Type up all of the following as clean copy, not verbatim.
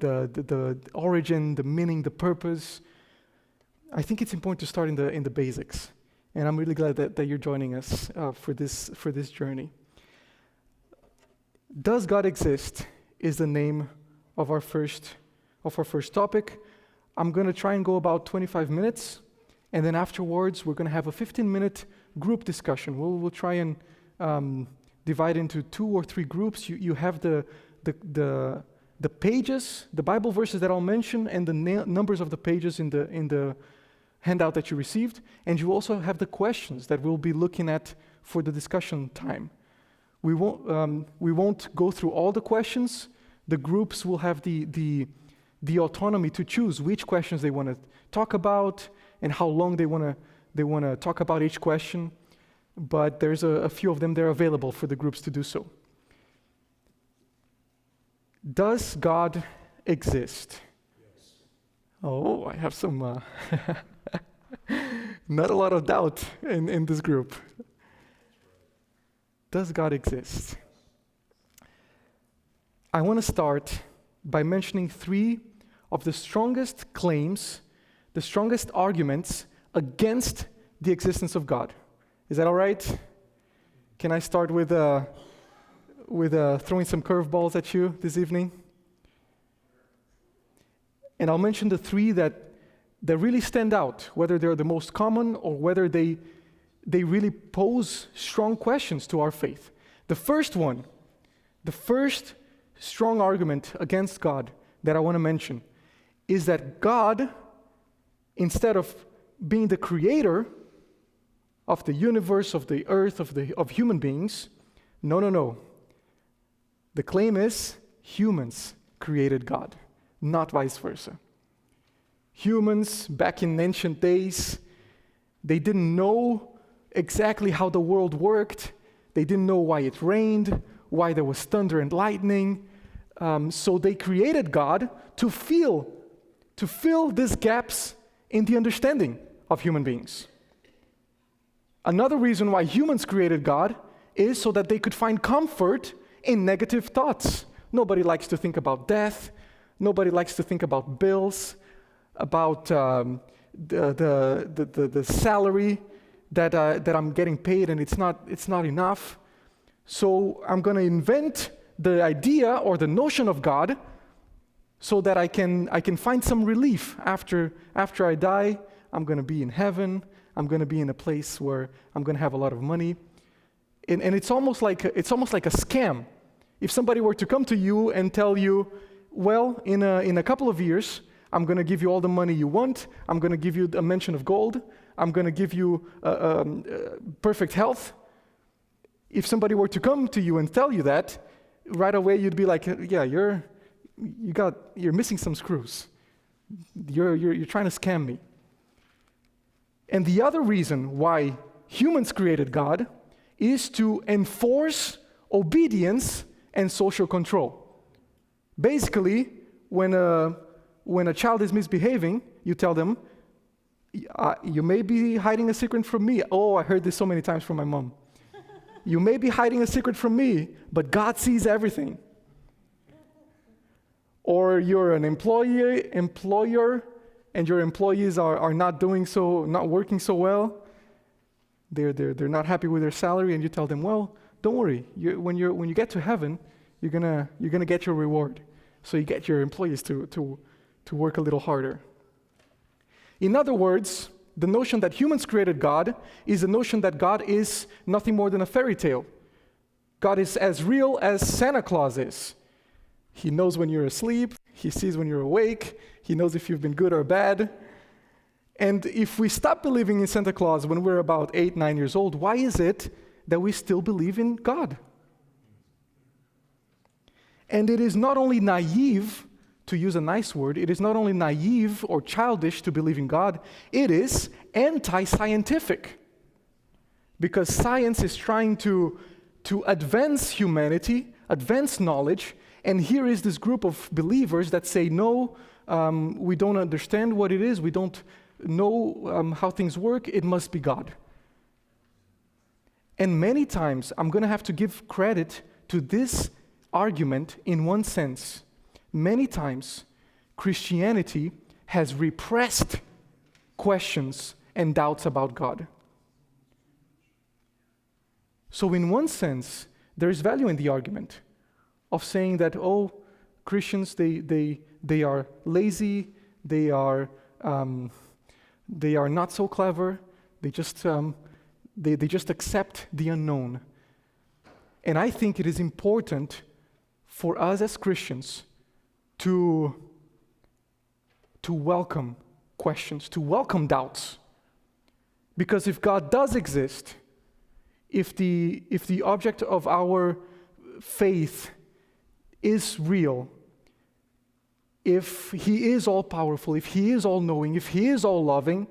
the origin, the meaning, the purpose, I think it's important to start in the basics. And I'm really glad that you're joining us for this journey. Does God exist is the name of our first topic. I'm going to try and go about 25 minutes, and then afterwards we're going to have a 15-minute group discussion. We'll try and divide into 2 or 3 groups. You have the pages, the Bible verses that I'll mention, and the numbers of the pages in the handout that you received, and you also have the questions that we'll be looking at for the discussion time. We won't go through all the questions. The groups will have the autonomy to choose which questions they want to talk about and how long they want to talk about each question. But there's a few of them that are available for the groups to do so. Does God exist? Yes. Oh, I have some not a lot of doubt in this group. Does God exist? I want to start by mentioning 3 of the strongest claims, the strongest arguments against the existence of God. Is that all right? Can I start with throwing some curveballs at you this evening? And I'll mention the 3 that really stand out, whether they're the most common or whether they really pose strong questions to our faith. The first strong argument against God that I want to mention is that God, instead of being the creator of the universe, of the earth, of human beings, no. The claim is humans created God, not vice versa. Humans, back in ancient days, they didn't know exactly how the world worked. They didn't know why it rained, why there was thunder and lightning. So they created God to fill these gaps in the understanding of human beings. Another reason why humans created God is so that they could find comfort in negative thoughts. Nobody likes to think about death. Nobody likes to think about bills, about the salary that I'm getting paid, and it's not enough. So I'm going to invent the idea or the notion of God so that I can find some relief after I die. I'm going to be in heaven. I'm going to be in a place where I'm going to have a lot of money. And it's almost like a scam. If somebody were to come to you and tell you, well, in a couple of years, I'm going to give you all the money you want. I'm going to give you a mansion of gold. I'm going to give you perfect health. If somebody were to come to you and tell you that, right away you'd be like, yeah, you're missing some screws. You're trying to scam me. And the other reason why humans created God is to enforce obedience and social control. Basically, when a child is misbehaving, you tell them, you may be hiding a secret from me. Oh, I heard this so many times from my mom. You may be hiding a secret from me, but God sees everything. Or you're an employer, and your employees are not working so well. They're not happy with their salary, and you tell them, well, don't worry. When you get to heaven, you're gonna get your reward. So you get your employees to work a little harder. In other words, the notion that humans created God is the notion that God is nothing more than a fairy tale. God is as real as Santa Claus is. He knows when you're asleep. He sees when you're awake. He knows if you've been good or bad. And if we stop believing in Santa Claus when we're about 8, 9 years old, why is it that we still believe in God? And it is not only naive, to use a nice word, it is not only naive or childish to believe in God, it is anti-scientific. Because science is trying to advance humanity, advance knowledge, and here is this group of believers that say, no, we don't understand what it is, we don't know how things work, it must be God. And many times, I'm going to have to give credit to this argument in one sense. Many times, Christianity has repressed questions and doubts about God. So in one sense, there is value in the argument of saying that, oh, Christians, they are lazy, they are not so clever, they just accept the unknown. And I think it is important for us as Christians to welcome questions, to welcome doubts. Because if God does exist, if the object of our faith is real, if He is all-powerful, if He is all-knowing, if He is all-loving,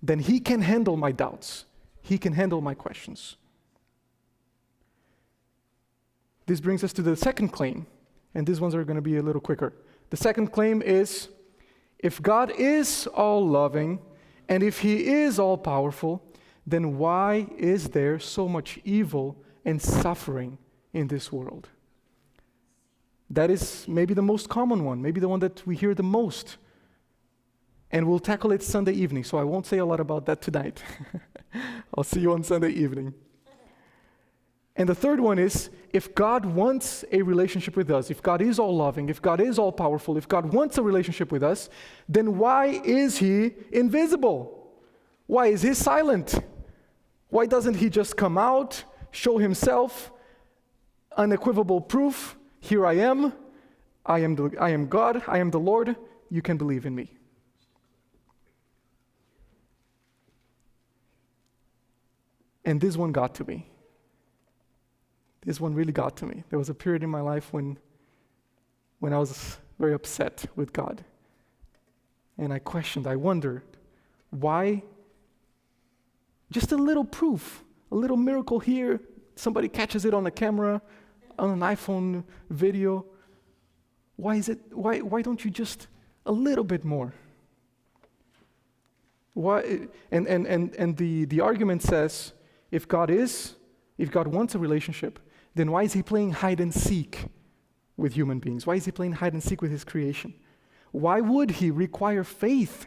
then He can handle my doubts. He can handle my questions. This brings us to the second claim, and these ones are going to be a little quicker. The second claim is, if God is all-loving, and if He is all-powerful, then why is there so much evil and suffering in this world? That is maybe the most common one, maybe the one that we hear the most. And we'll tackle it Sunday evening, so I won't say a lot about that tonight. I'll see you on Sunday evening. And the third one is, if God wants a relationship with us, if God is all-loving, if God is all-powerful, if God wants a relationship with us, then why is He invisible? Why is He silent? Why doesn't He just come out, show Himself, unequivocal proof, here I am God, I am the Lord, you can believe in me. And this one got to me. This one really got to me. There was a period in my life when I was very upset with God. And I questioned, I wondered, why just a little proof, a little miracle here, somebody catches it on a camera, on an iPhone video. Why don't you just a little bit more? Why? And the argument says, if God wants a relationship, then why is He playing hide and seek with human beings? Why is He playing hide and seek with His creation? Why would He require faith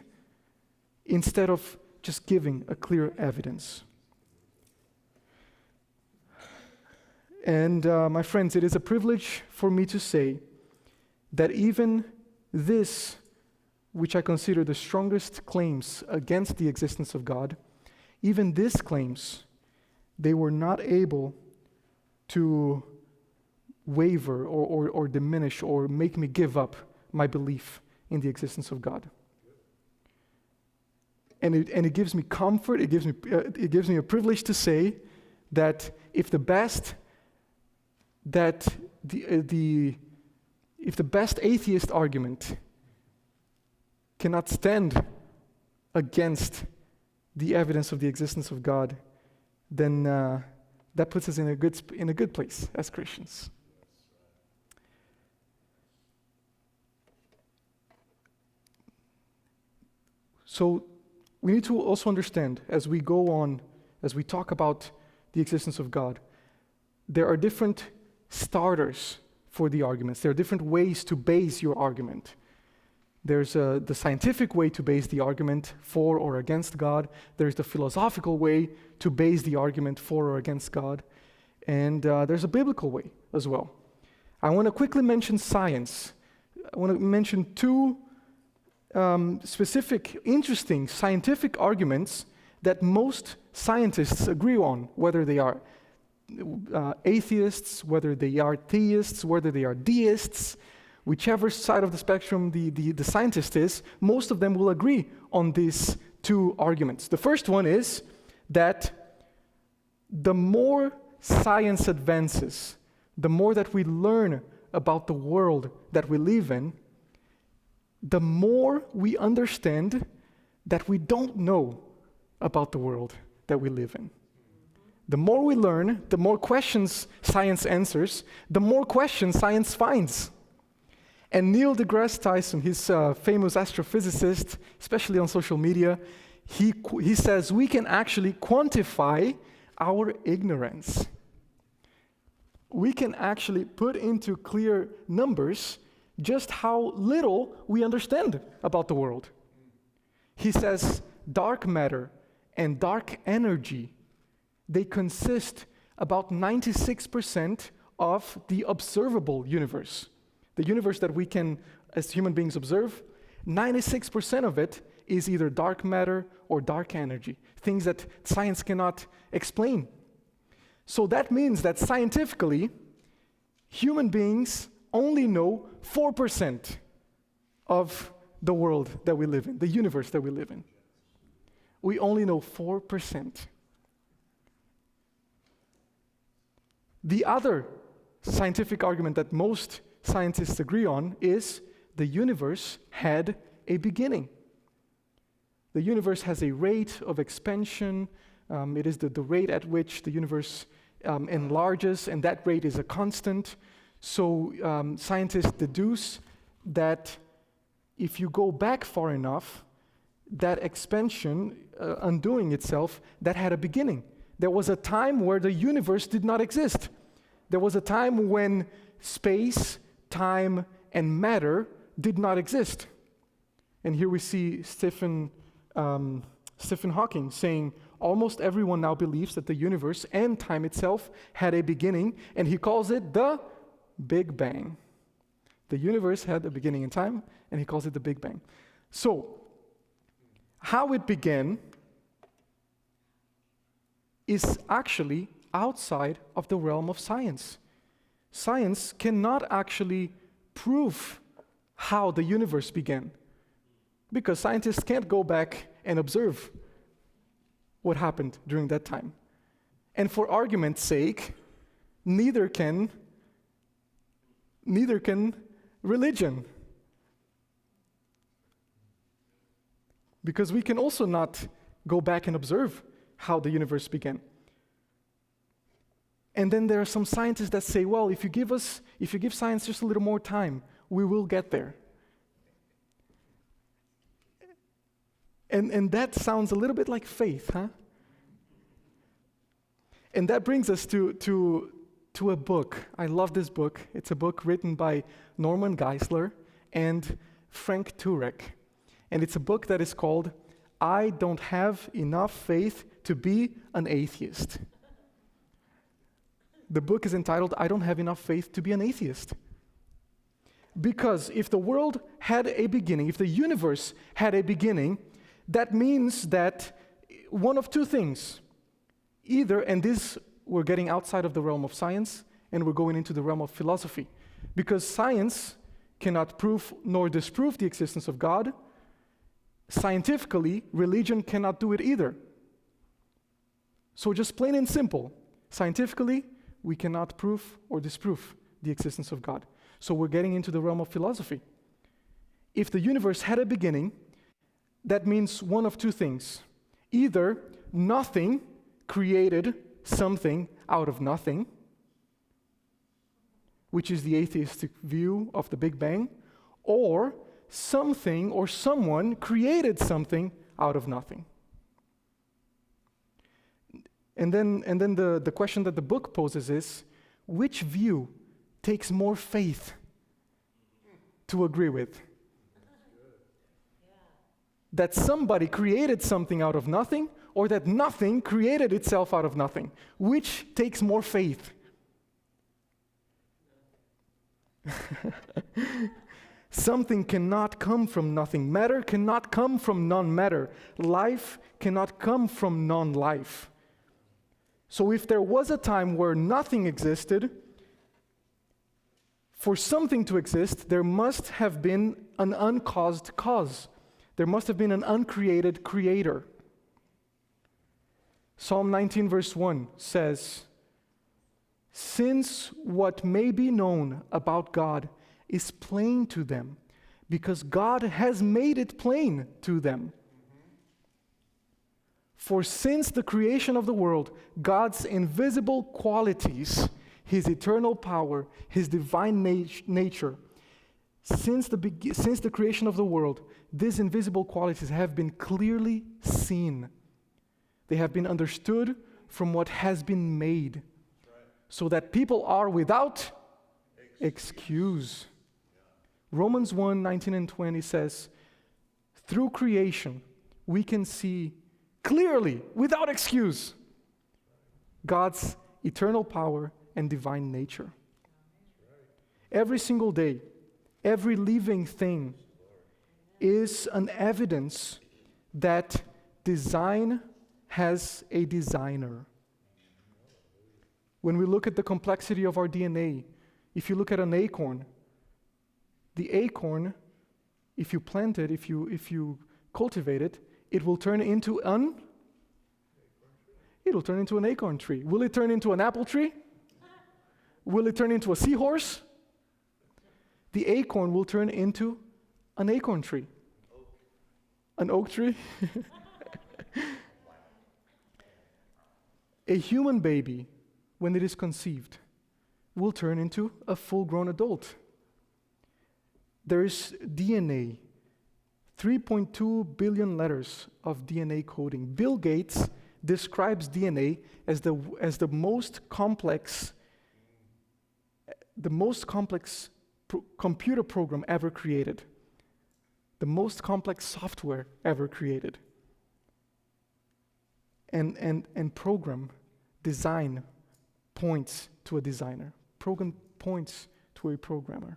instead of just giving a clear evidence? And my friends, it is a privilege for me to say that even this, which I consider the strongest claims against the existence of God, even these claims, they were not able to waver or diminish or make me give up my belief in the existence of God. And it gives me comfort, it gives me a privilege to say that if the best atheist argument cannot stand against the evidence of the existence of God, then that puts us in a good place as Christians. So we need to also understand, as we go on, as we talk about the existence of God, there are different starters for the arguments. There are different ways to base your argument. There's the scientific way to base the argument for or against God. There's the philosophical way to base the argument for or against God. And there's a biblical way as well. I want to quickly mention science. I want to mention two specific, interesting scientific arguments that most scientists agree on, whether they are atheists, whether they are theists, whether they are deists. Whichever side of the spectrum the scientist is, most of them will agree on these two arguments. The first one is that the more science advances, the more that we learn about the world that we live in, the more we understand that we don't know about the world that we live in. The more we learn, the more questions science answers, the more questions science finds. And Neil deGrasse Tyson, his famous astrophysicist, especially on social media, he says we can actually quantify our ignorance. We can actually put into clear numbers just how little we understand about the world. He says dark matter and dark energy, they consist about 96% of the observable universe. The universe that we can, as human beings, observe, 96% of it is either dark matter or dark energy, things that science cannot explain. So that means that scientifically, human beings only know 4% of the world that we live in, the universe that we live in. We only know 4%. The other scientific argument that most scientists agree on is the universe had a beginning. The universe has a rate of expansion. It is the rate at which the universe enlarges, and that rate is a constant. So scientists deduce that if you go back far enough, that expansion, undoing itself, that had a beginning. There was a time where the universe did not exist. There was a time when space, time, and matter did not exist. And here we see Stephen Hawking saying, almost everyone now believes that the universe and time itself had a beginning, and he calls it the Big Bang. The universe had a beginning in time, and he calls it the Big Bang. So, how it began is actually outside of the realm of science. Science cannot actually prove how the universe began, because scientists can't go back and observe what happened during that time. And for argument's sake, neither can religion. Because we can also not go back and observe how the universe began. And then there are some scientists that say, well, if you give science just a little more time, we will get there. And that sounds a little bit like faith, huh? And that brings us to a book. I love this book. It's a book written by Norman Geisler and Frank Turek. And it's a book that is called I Don't Have Enough Faith to Be an Atheist. The book is entitled I Don't Have Enough Faith to Be an Atheist. Because if the world had a beginning, if the universe had a beginning, that means that one of two things. Either, and this we're getting outside of the realm of science, and we're going into the realm of philosophy. Because science cannot prove nor disprove the existence of God. Scientifically, religion cannot do it either. So just plain and simple, scientifically, we cannot prove or disprove the existence of God. So we're getting into the realm of philosophy. If the universe had a beginning, that means one of two things. Either nothing created something out of nothing, which is the atheistic view of the Big Bang, or something or someone created something out of nothing. And then the question that the book poses is, which view takes more faith to agree with? That somebody created something out of nothing, or that nothing created itself out of nothing? Which takes more faith? Something cannot come from nothing. Matter cannot come from non-matter. Life cannot come from non-life. So if there was a time where nothing existed, for something to exist, there must have been an uncaused cause. There must have been an uncreated creator. Psalm 19 verse 1 says, "Since what may be known about God is plain to them, because God has made it plain to them. For since the creation of the world, God's invisible qualities, His eternal power, His divine nature, since the creation of the world, these invisible qualities have been clearly seen. They have been understood from what has been made, so that people are without excuse. Romans 1:19 and 20 says, through creation, we can see clearly, without excuse, God's eternal power and divine nature. Every single day, every living thing is an evidence that design has a designer. When we look at the complexity of our DNA, if you look at an acorn, the acorn, if you plant it, if you cultivate it, it will turn into an acorn tree. Will it turn into an apple tree? Will it turn into a seahorse? The acorn will turn into an acorn tree. An oak tree? A human baby, when it is conceived, will turn into a full-grown adult. There is DNA, 3.2 billion letters of DNA coding. Bill Gates describes DNA as the most complex computer program ever created, the most complex software ever created. And program, design, points to a designer. Program points to a programmer.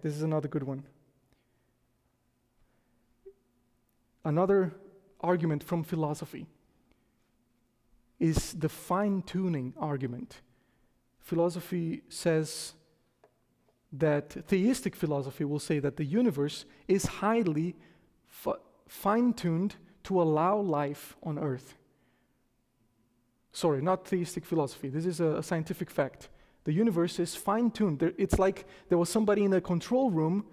This is another good one. Another argument from philosophy is the fine-tuning argument. Philosophy says that, theistic philosophy will say that the universe is highly fine-tuned to allow life on earth. Sorry, not theistic philosophy. This is a scientific fact. The universe is fine-tuned. It's like there was somebody in a control room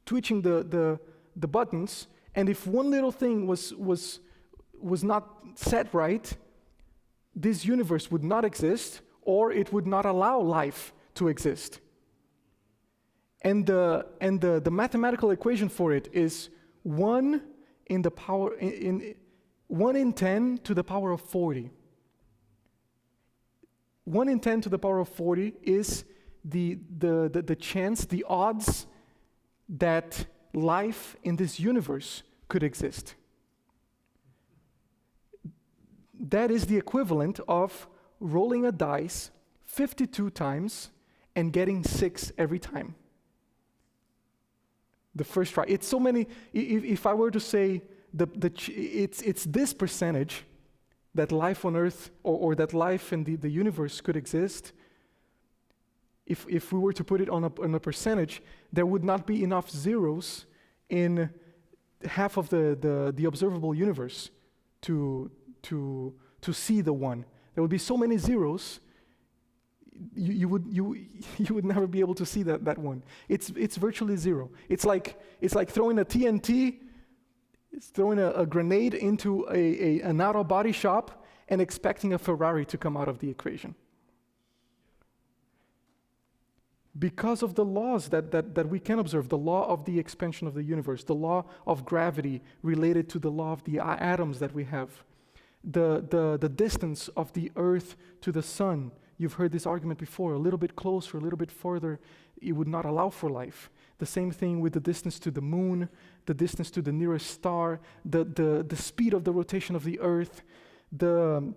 twitching the buttons, and if one little thing was not set right, this universe would not exist, or it would not allow life to exist. And the mathematical equation for it is 1 in 10 to the power of 40. 1 in 10 to the power of 40 is the chance, the odds that life in this universe could exist. That is the equivalent of rolling a dice 52 times and getting 6 every time. The first try. It's so many. If I were to say it's this percentage that life on Earth or that life in the universe could exist, if we were to put it on a percentage, there would not be enough zeros in half of the observable universe to see the one. There would be so many zeros, you would never be able to see that one. It's virtually zero. It's like throwing a TNT. It's throwing a grenade into an auto body shop and expecting a Ferrari to come out of the equation. Because of the laws that we can observe, the law of the expansion of the universe, the law of gravity related to the law of the atoms that we have, the distance of the Earth to the sun. You've heard this argument before, a little bit closer, a little bit further, it would not allow for life. The same thing with the distance to the moon, the distance to the nearest star, the speed of the rotation of the Earth, the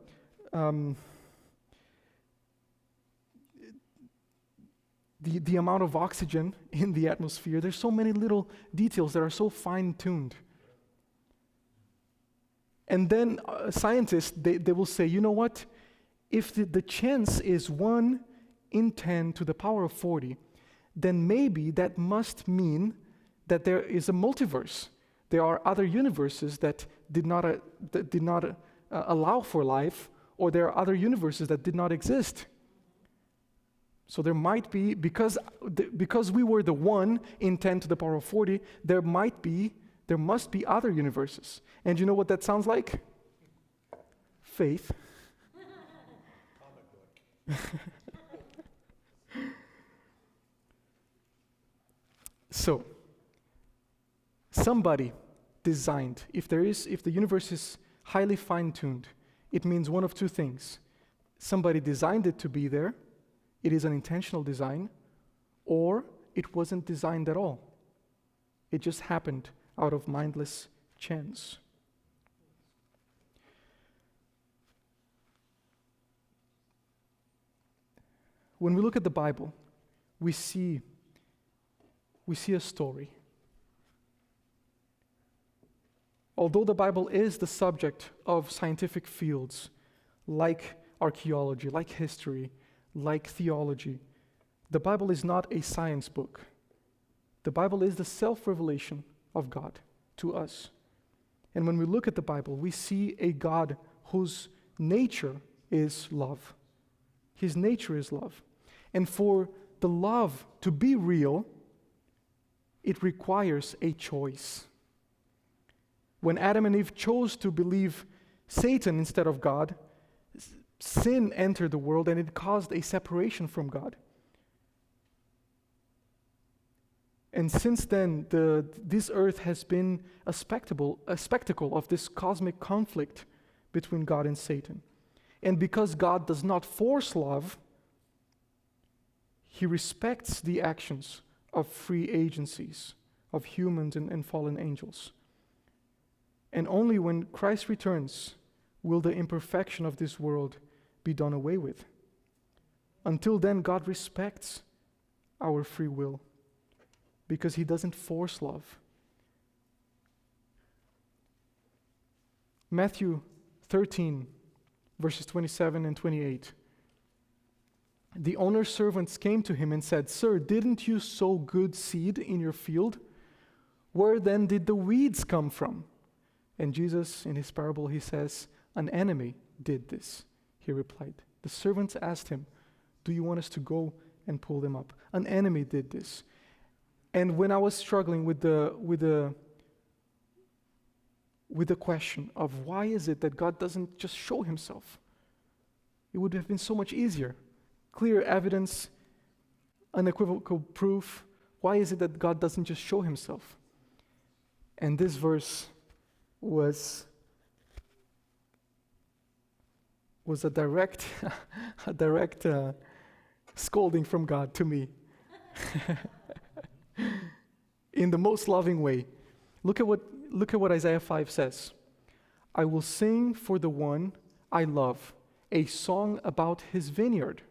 amount of oxygen in the atmosphere. There's so many little details that are so fine-tuned. And then scientists, they will say, you know what? If the chance is 1 in 10 to the power of 40, then maybe that must mean that there is a multiverse. There are other universes that did not allow for life, or there are other universes that did not exist. So there might be, because we were the 1 in 10 to the power of 40, there must be other universes. And you know what that sounds like? Faith. So, somebody designed, if the universe is highly fine-tuned, it means one of two things. Somebody designed it to be there, it is an intentional design, or it wasn't designed at all. It just happened out of mindless chance. When we look at the Bible, we see a story. Although the Bible is the subject of scientific fields like archaeology, like history, like theology, the Bible is not a science book. The Bible is the self-revelation of God to us. And when we look at the Bible, we see a God whose nature is love. His nature is love. And for the love to be real, it requires a choice. When Adam and Eve chose to believe Satan instead of God, sin entered the world and it caused a separation from God. And since then, this earth has been a spectacle of this cosmic conflict between God and Satan. And because God does not force love, He respects the actions of free agencies, of humans and fallen angels. And only when Christ returns will the imperfection of this world be done away with. Until then, God respects our free will because He doesn't force love. Matthew 13, verses 27 and 28. The owner's servants came to him and said, "Sir, didn't you sow good seed in your field? Where then did the weeds come from?" And Jesus, in his parable, he says, "An enemy did this." He replied. The servants asked him, "Do you want us to go and pull them up?" An enemy did this. And when I was struggling with the question of why is it that God doesn't just show Himself, it would have been so much easier. Clear evidence, unequivocal proof. Why is it that God doesn't just show Himself? And this verse was a direct scolding from God to me. In the most loving way. Look at what Isaiah 5 says. "I will sing for the one I love, a song about his vineyard.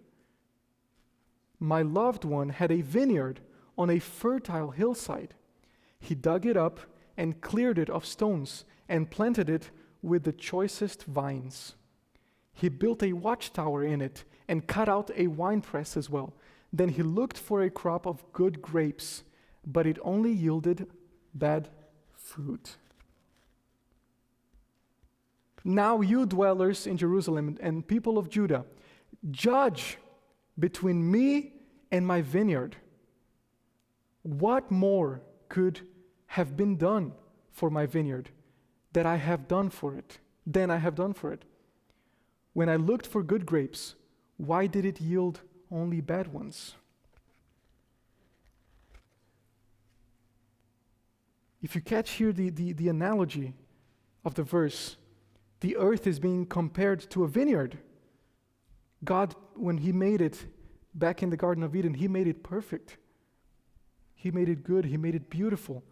My loved one had a vineyard on a fertile hillside. He dug it up and cleared it of stones and planted it with the choicest vines. He built a watchtower in it and cut out a winepress as well. Then he looked for a crop of good grapes, but it only yielded bad fruit. Now you dwellers in Jerusalem and people of Judah, judge between me and my vineyard. What more could have been done for my vineyard than I have done for it? When I looked for good grapes, why did it yield only bad ones?" If you catch here the analogy of the verse, the earth is being compared to a vineyard. God, when He made it back in the Garden of Eden, He made it perfect. He made it good. He made it beautiful.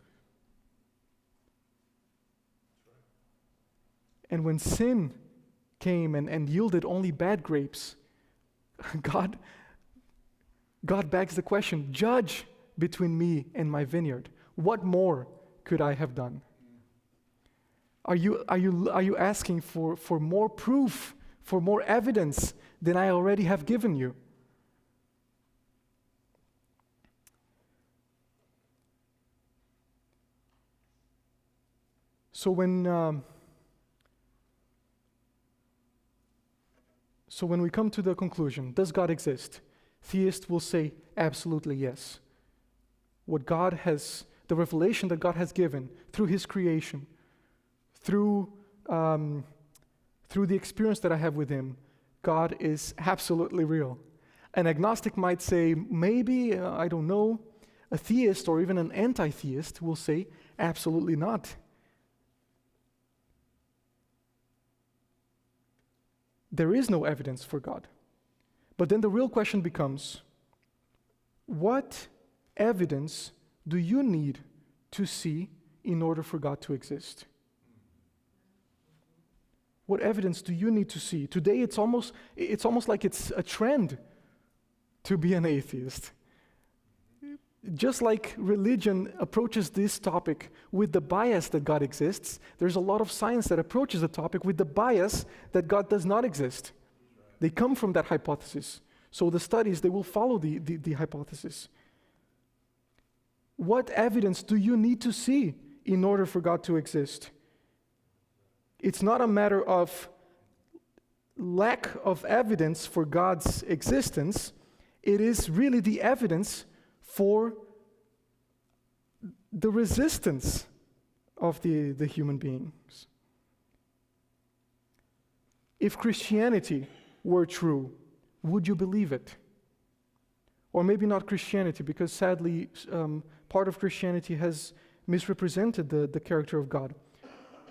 And when sin came and yielded only bad grapes, God begs the question, judge between me and my vineyard. What more could I have done? Are you asking for more proof, for more evidence than I already have given you? So when we come to the conclusion, does God exist? Theists will say, absolutely yes. The revelation that God has given through His creation, through the experience that I have with Him, God is absolutely real. An agnostic might say, maybe, I don't know. A theist or even an anti-theist will say, absolutely not. there is no evidence for God. But then the real question becomes, what evidence do you need to see in order for God to exist? What evidence do you need to see? Today it's almost like it's a trend to be an atheist. Just like religion approaches this topic with the bias that God exists, there's a lot of science that approaches the topic with the bias that God does not exist. They come from that hypothesis. So the studies, they will follow the hypothesis. What evidence do you need to see in order for God to exist? It's not a matter of lack of evidence for God's existence. It is really the evidence for the resistance of the human beings. If Christianity were true, would you believe it? Or maybe not Christianity, because sadly, part of Christianity has misrepresented the character of God.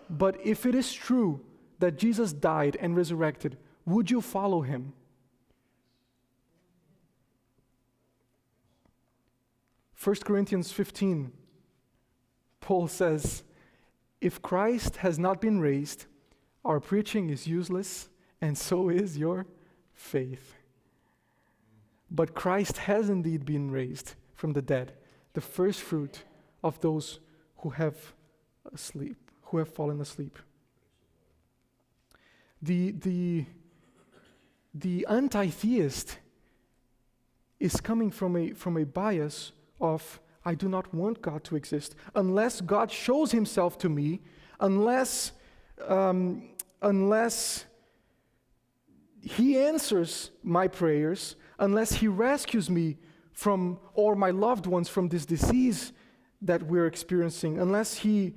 But if it is true that Jesus died and resurrected, would you follow him? 1 Corinthians 15, Paul says, if Christ has not been raised, our preaching is useless, and so is your faith. But Christ has indeed been raised from the dead, the first fruit of those who have fallen asleep. The anti-theist is coming from a bias of, I do not want God to exist unless God shows himself to me, unless he answers my prayers, unless he rescues me from, or my loved ones from this disease that we're experiencing, unless he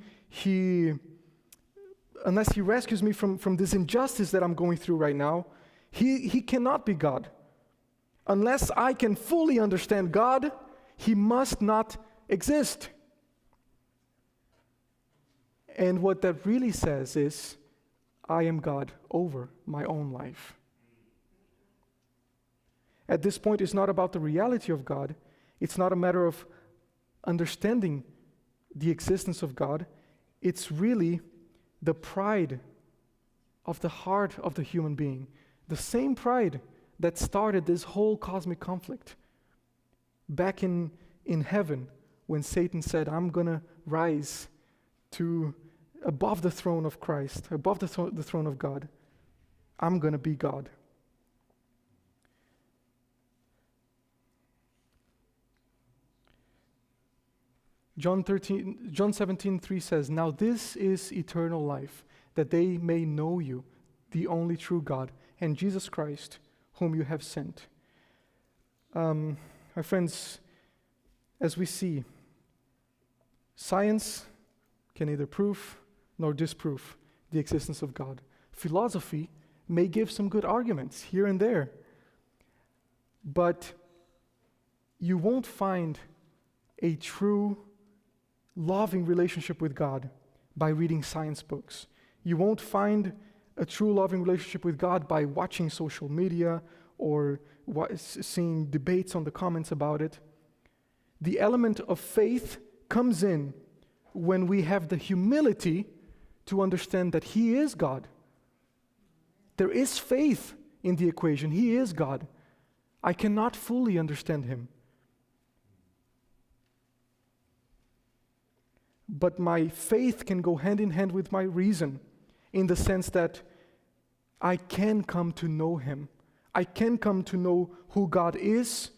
rescues me from this injustice that I'm going through right now, he cannot be God. Unless I can fully understand God, he must not exist. And what that really says is, I am God over my own life. At this point, it's not about the reality of God. It's not a matter of understanding the existence of God. It's really the pride of the heart of the human being. The same pride that started this whole cosmic conflict. Back in heaven, when Satan said, I'm going to rise to above the throne of Christ, above the throne of God. I'm going to be God. John 17:3 says, now this is eternal life, that they may know you, the only true God, and Jesus Christ, whom you have sent. My friends, as we see, science can neither prove nor disprove the existence of God. Philosophy may give some good arguments here and there, but you won't find a true loving relationship with God by reading science books. You won't find a true loving relationship with God by watching social media or seeing debates on the comments about it. The element of faith comes in when we have the humility to understand that He is God. There is faith in the equation. He is God. I cannot fully understand Him. But my faith can go hand in hand with my reason, in the sense that I can come to know Him. I can come to know who God is.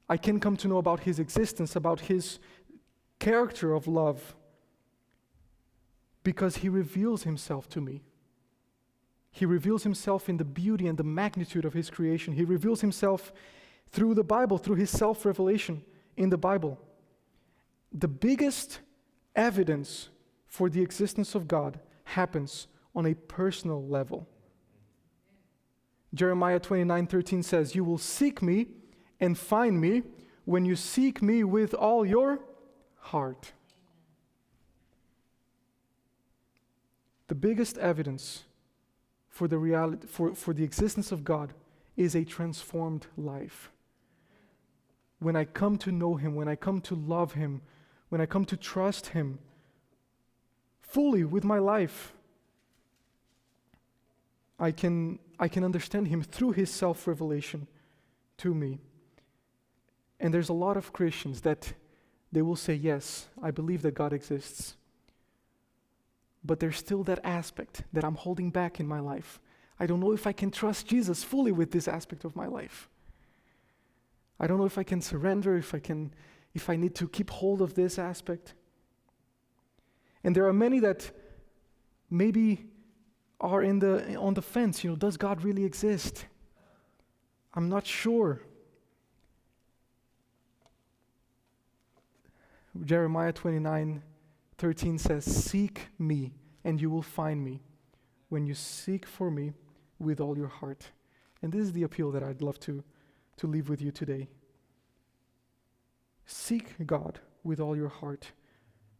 I can come to know about His existence, about His character of love, because He reveals Himself to me. He reveals Himself in the beauty and the magnitude of His creation. He reveals Himself through the Bible, through His self-revelation in the Bible. The biggest evidence for the existence of God happens on a personal level. Jeremiah 29:13 says, "You will seek me and find me when you seek me with all your heart." The biggest evidence for the reality, for the existence of God is a transformed life. When I come to know Him, when I come to love Him, when I come to trust Him fully with my life, I can understand Him through His self-revelation to me. And there's a lot of Christians that they will say, yes, I believe that God exists. But there's still that aspect that I'm holding back in my life. I don't know if I can trust Jesus fully with this aspect of my life. I don't know if I can surrender, if I need to keep hold of this aspect. And there are many that maybe are on the fence, does God really exist? I'm not sure. Jeremiah 29:13 says, "Seek me, and you will find me, when you seek for me with all your heart." And this is the appeal that I'd love to leave with you today. Seek God with all your heart.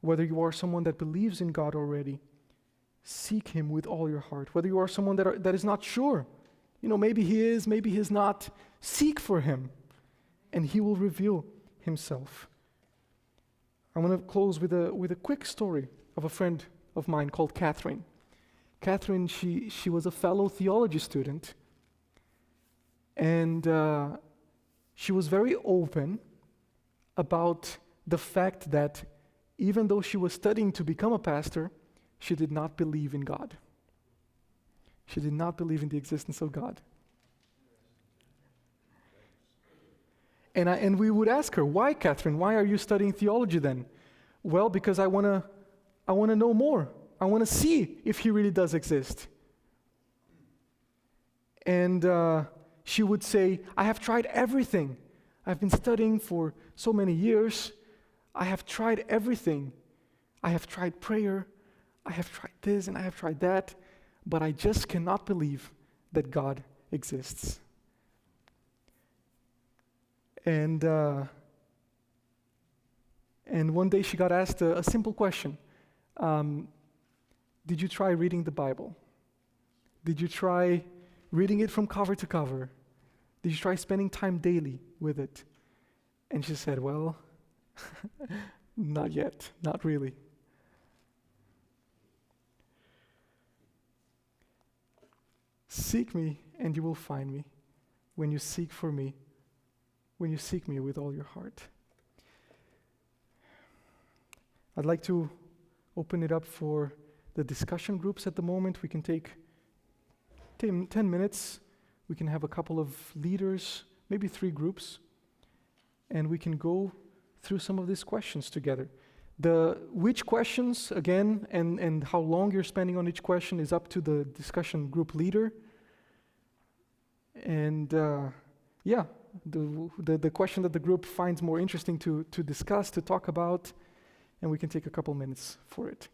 Whether you are someone that believes in God already, seek Him with all your heart. Whether you are someone that is not sure, maybe He is, maybe He's not, seek for Him, and He will reveal Himself. I want to close with a quick story of a friend of mine called Catherine. Catherine, she was a fellow theology student, and she was very open about the fact that even though she was studying to become a pastor, she did not believe in God. She did not believe in the existence of God. And we would ask her, "Why, Catherine? Why are you studying theology then?" "Well, because I want to know more. I want to see if He really does exist." And she would say, "I have tried everything. I've been studying for so many years. I have tried everything. I have tried prayer. I have tried this and I have tried that, but I just cannot believe that God exists." And one day she got asked a simple question. Did you try reading the Bible? Did you try reading it from cover to cover? Did you try spending time daily with it? And she said, "Well, not yet, not really." Seek me and you will find me when you seek for me, when you seek me with all your heart. I'd like to open it up for the discussion groups at the moment. We can take 10 minutes. We can have a couple of leaders, maybe 3 groups, and we can go through some of these questions together. Which questions, again, and how long you're spending on each question is up to the discussion group leader. And the question that the group finds more interesting to discuss, to talk about, and we can take a couple minutes for it.